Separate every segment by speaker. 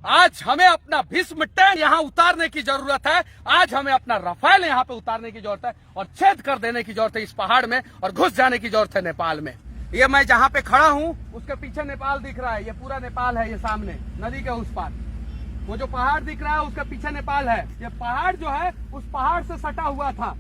Speaker 1: आज हमें अपना भीष्म टैंक यहाँ उतारने की जरूरत है। आज हमें अपना राफेल यहाँ पे उतारने की जरूरत है और छेद कर देने की जरूरत है इस पहाड़ में और घुस जाने की जरूरत है नेपाल में। ये मैं जहाँ पे खड़ा हूँ उसके पीछे नेपाल दिख रहा है। ये पूरा नेपाल है। ये सामने नदी के उस पार वो जो पहाड़ दिख रहा है उसके पीछे नेपाल है। ये पहाड़ जो है उस पहाड़ से सटा हुआ था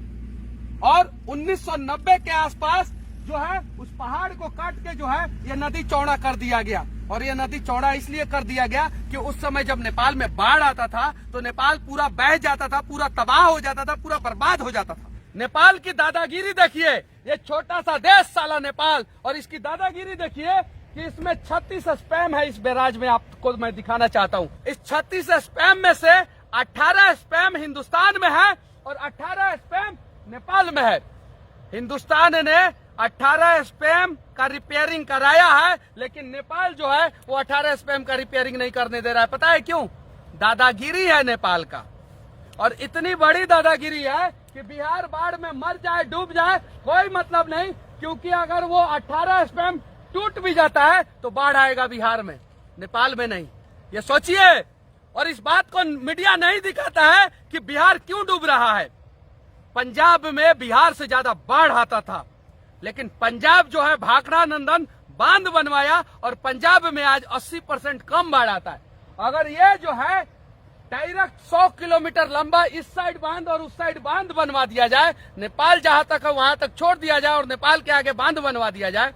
Speaker 1: और 1990 के आसपास जो है उस पहाड़ को काट के जो है ये नदी चौड़ा कर दिया गया। और ये नदी चौड़ा इसलिए कर दिया गया कि उस समय जब नेपाल में बाढ़ आता था तो नेपाल पूरा बह जाता था, पूरा तबाह हो जाता था, पूरा बर्बाद हो जाता था। नेपाल की दादागिरी देखिए। ये छोटा सा देश साला नेपाल, और इसकी दादागिरी देखिए कि इसमें 36 स्पैम है। इस बैराज में आपको मैं दिखाना चाहता हूँ। इस 36 स्पैम में से 18 स्पैम हिंदुस्तान में है और 18 स्पैम नेपाल में है। हिंदुस्तान ने 18 स्पैम का रिपेयरिंग कराया है, लेकिन नेपाल जो है वो 18 स्पैम का रिपेयरिंग नहीं करने दे रहा है। पता है क्यों? दादागिरी है नेपाल का। और इतनी बड़ी दादागिरी है कि बिहार बाढ़ में मर जाए, डूब जाए, कोई मतलब नहीं, क्योंकि अगर वो 18 स्पैम टूट भी जाता है तो बाढ़ आएगा बिहार में, नेपाल में नहीं। ये सोचिए। और इस बात को मीडिया नहीं दिखाता है कि बिहार क्यों डूब रहा है। पंजाब में बिहार से ज्यादा बाढ़ आता था, लेकिन पंजाब जो है भाखड़ा नंदन बांध बनवाया और पंजाब में आज 80% कम बाढ़ आता है। अगर ये जो है डायरेक्ट 100 किलोमीटर लंबा इस साइड बांध और उस साइड बांध बनवा दिया जाए, नेपाल जहां तक है वहां तक छोड़ दिया जाए और नेपाल के आगे बांध बनवा दिया जाए,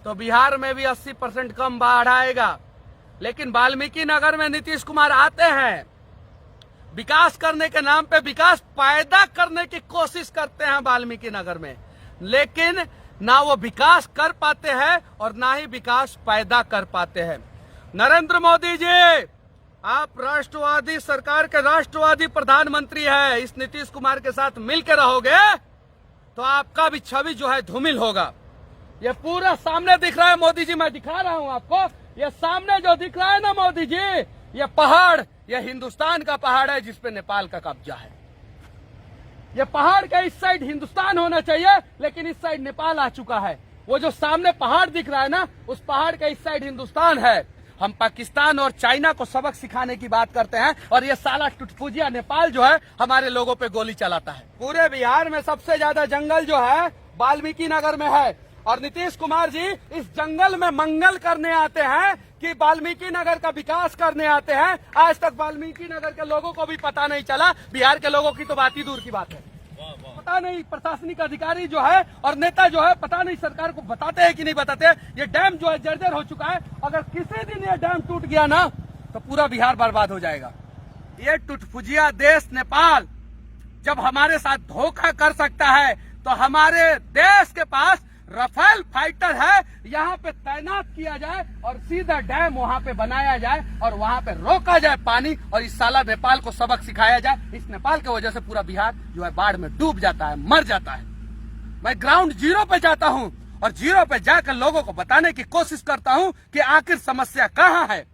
Speaker 1: तो बिहार में भी 80% कम बाढ़ आएगा। लेकिन वाल्मीकि नगर में नीतीश कुमार आते हैं, विकास करने के नाम पे विकास पैदा करने की कोशिश करते हैं वाल्मीकि नगर में, लेकिन ना वो विकास कर पाते हैं और ना ही विकास पैदा कर पाते हैं। नरेंद्र मोदी जी, आप राष्ट्रवादी सरकार के राष्ट्रवादी प्रधानमंत्री है। इस नीतीश कुमार के साथ मिलकर रहोगे तो आपका भी छवि जो है धूमिल होगा। ये पूरा सामने दिख रहा है मोदी जी, मैं दिखा रहा हूं आपको। ये सामने जो दिख रहा है ना मोदी जी, ये पहाड़, ये हिंदुस्तान का पहाड़ है जिसपे नेपाल का कब्जा है। ये पहाड़ के इस साइड हिंदुस्तान होना चाहिए, लेकिन इस साइड नेपाल आ चुका है। वो जो सामने पहाड़ दिख रहा है ना, उस पहाड़ के इस साइड हिंदुस्तान है। हम पाकिस्तान और चाइना को सबक सिखाने की बात करते हैं और ये साला टुटपुजिया नेपाल जो है हमारे लोगों पे गोली चलाता है। पूरे बिहार में सबसे ज्यादा जंगल जो है वाल्मीकि नगर में है और नीतीश कुमार जी इस जंगल में मंगल करने आते हैं कि वाल्मीकि नगर का विकास करने आते हैं। आज तक वाल्मीकि नगर के लोगों को भी पता नहीं चला। बिहार के लोगों की तो बात ही दूर की बात है। पता नहीं प्रशासनिक अधिकारी जो है और नेता जो है पता नहीं सरकार को बताते हैं कि नहीं बताते। ये डैम जो है जर्जर हो चुका है। अगर किसी दिन ये डैम टूट गया ना तो पूरा बिहार बर्बाद हो जाएगा। ये टुटफुजिया देश नेपाल जब हमारे साथ धोखा कर सकता है तो हमारे देश के पास राफेल फाइटर है, यहाँ पे तैनात किया जाए और सीधा डैम वहाँ पे बनाया जाए और वहाँ पे रोका जाए पानी और इस साला नेपाल को सबक सिखाया जाए। इस नेपाल की वजह से पूरा बिहार जो है बाढ़ में डूब जाता है, मर जाता है। मैं ग्राउंड जीरो पे जाता हूँ और जीरो पे जाकर लोगों को बताने की कोशिश करता हूँ कि आखिर समस्या कहाँ है।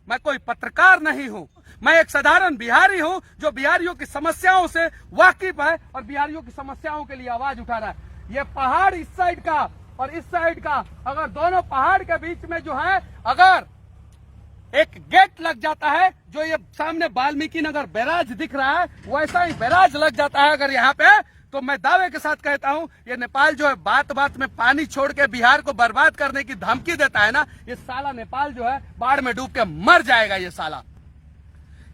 Speaker 1: मैं कोई पत्रकार नहीं हूँ, मैं एक साधारण बिहारी हूँ जो बिहारियों की समस्याओं से वाकिफ है और बिहारियों की समस्याओं के लिए आवाज उठा रहा है। ये पहाड़ इस साइड का और इस साइड का, अगर दोनों पहाड़ के बीच में जो है अगर एक गेट लग जाता है, जो ये सामने वाल्मीकि नगर बैराज दिख रहा है वैसा ही बैराज लग जाता है अगर यहाँ पे, तो मैं दावे के साथ कहता हूँ ये नेपाल जो है बात बात में पानी छोड़ के बिहार को बर्बाद करने की धमकी देता है ना, ये साला नेपाल जो है बाढ़ में डूब के मर जाएगा। ये साला,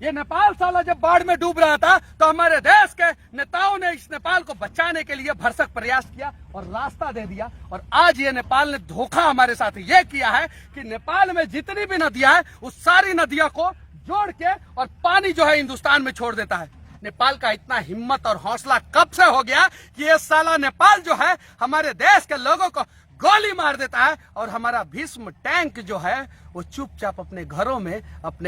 Speaker 1: ये नेपाल साला जब बाढ़ में डूब रहा था तो हमारे देश के नेताओं ने इस नेपाल को बचाने के लिए भरसक प्रयास किया और रास्ता दे दिया। और आज ये नेपाल ने धोखा हमारे साथ ये किया है कि नेपाल में जितनी भी नदियां हैं उस सारी नदियों को जोड़ के और पानी जो है हिंदुस्तान में छोड़ देता है। नेपाल का इतना हिम्मत और हौसला कब से हो गया कि ये साला नेपाल जो है हमारे देश के लोगों को गोली मार देता है और हमारा भीष्म टैंक जो है वो चुपचाप अपने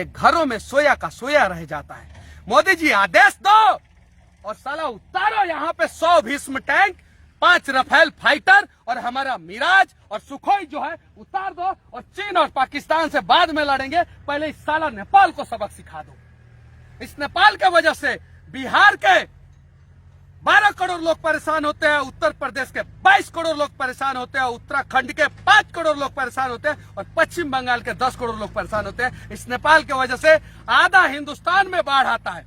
Speaker 1: घरों में सोया का सोया रह जाता है। मोदी जी आदेश दो और साला उतारो यहाँ पे 100 भीष्म टैंक, 5 राफेल फाइटर और हमारा मिराज और सुखोई जो है उतार दो और चीन और पाकिस्तान से बाद में लड़ेंगे। पहले इस साला नेपाल को सबक सिखा दो। इस नेपाल की वजह से बिहार के 12 करोड़ लोग परेशान होते हैं, उत्तर प्रदेश के 22 करोड़ लोग परेशान होते हैं, उत्तराखंड के 5 करोड़ लोग परेशान होते हैं और पश्चिम बंगाल के 10 करोड़ लोग परेशान होते हैं। इस नेपाल की वजह से आधा हिंदुस्तान में बाढ़ आता है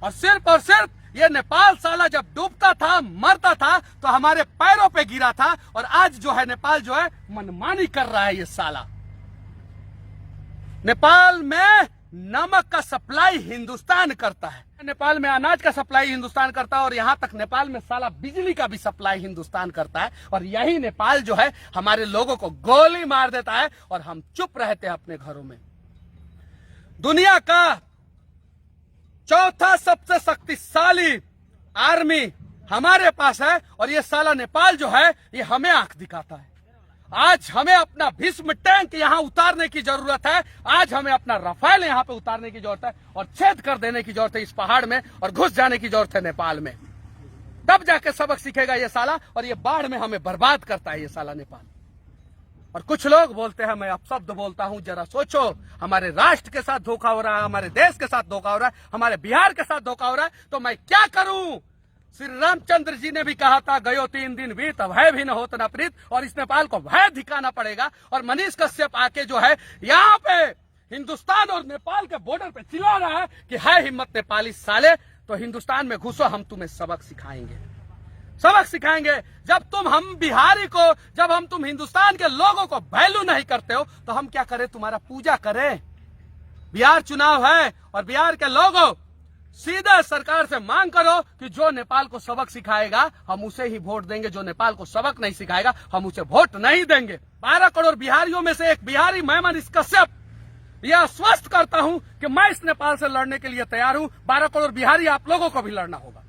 Speaker 1: और सिर्फ ये नेपाल साला जब डूबता था, मरता था तो हमारे पैरों पे गिरा था और आज जो है नेपाल जो है मनमानी कर रहा है। ये साला नेपाल में नमक का सप्लाई हिंदुस्तान करता है, नेपाल में अनाज का सप्लाई हिंदुस्तान करता है और यहां तक नेपाल में साला बिजली का भी सप्लाई हिंदुस्तान करता है। और यही नेपाल जो है हमारे लोगों को गोली मार देता है और हम चुप रहते हैं अपने घरों में। दुनिया का चौथा सबसे शक्तिशाली आर्मी हमारे पास है और ये साला नेपाल जो है ये हमें आंख दिखाता है। आज हमें अपना भीष्म टैंक यहां उतारने की जरूरत है, आज हमें अपना रफाल यहां पे उतारने की जरूरत है और छेद कर देने की जरूरत है इस पहाड़ में और घुस जाने की जरूरत है नेपाल में। तब जाके सबक सीखेगा ये साला और ये बाढ़ में हमें बर्बाद करता है ये साला नेपाल। और कुछ लोग बोलते हैं मैं अपशब्द बोलता हूं, जरा सोचो, हमारे राष्ट्र के साथ धोखा हो रहा है, हमारे देश के साथ धोखा हो रहा है, हमारे बिहार के साथ धोखा हो रहा है, तो मैं क्या करूं? श्री रामचंद्र जी ने भी कहा था, गयो 3 दिन बीत भय भी न होत न प्रीत, और इस नेपाल को भय दिखाना पड़ेगा। और मनीष कश्यप आके जो है यहाँ पे हिंदुस्तान और नेपाल के बॉर्डर पे चिल्ला रहा है कि है हिम्मत नेपाली साले तो हिंदुस्तान में घुसो, हम तुम्हें सबक सिखाएंगे, सबक सिखाएंगे। जब हम बिहारी को, जब तुम हिंदुस्तान के लोगों को वैल्यू नहीं करते हो तो हम क्या करें? तुम्हारा पूजा करें? बिहार चुनाव है और बिहार के लोगों सीधे सरकार से मांग करो कि जो नेपाल को सबक सिखाएगा हम उसे ही वोट देंगे, जो नेपाल को सबक नहीं सिखाएगा हम उसे वोट नहीं देंगे। 12 करोड़ बिहारियों में से एक बिहारी मैं मनीष कश्यप यह आश्वस्त करता हूं कि मैं इस नेपाल से लड़ने के लिए तैयार हूं। 12 करोड़ बिहारी आप लोगों को भी लड़ना होगा।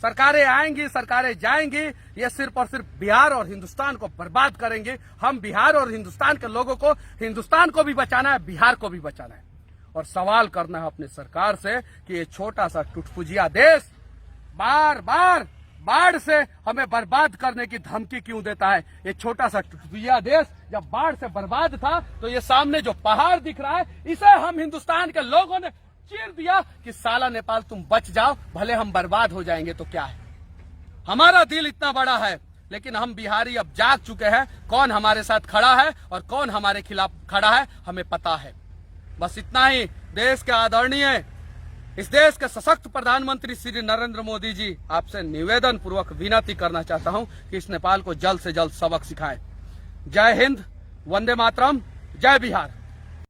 Speaker 1: सरकारें आएंगी, सरकारें जाएंगी, ये सिर्फ और सिर्फ बिहार और हिंदुस्तान को बर्बाद करेंगे। हम बिहार और हिंदुस्तान के लोगों को, हिंदुस्तान को भी बचाना है, बिहार को भी बचाना है और सवाल करना है अपनी सरकार से कि ये छोटा सा टुटपुजिया देश बार बार बाढ़ से हमें बर्बाद करने की धमकी क्यों देता है? ये छोटा सा टुटपुजिया देश जब बाढ़ से बर्बाद था तो ये सामने जो पहाड़ दिख रहा है इसे हम हिंदुस्तान के लोगों ने चीर दिया कि साला नेपाल तुम बच जाओ, भले हम बर्बाद हो जाएंगे तो क्या है। हमारा दिल इतना बड़ा है, लेकिन हम बिहारी अब जाग चुके हैं, कौन हमारे साथ खड़ा है और कौन हमारे खिलाफ खड़ा है हमें पता है। बस इतना ही। देश के आदरणीय, इस देश के सशक्त प्रधानमंत्री श्री नरेंद्र मोदी जी, आपसे निवेदन पूर्वक विनती करना चाहता हूं कि इस नेपाल को जल्द से जल्द सबक सिखाएं। जय हिंद, वंदे मातरम, जय बिहार।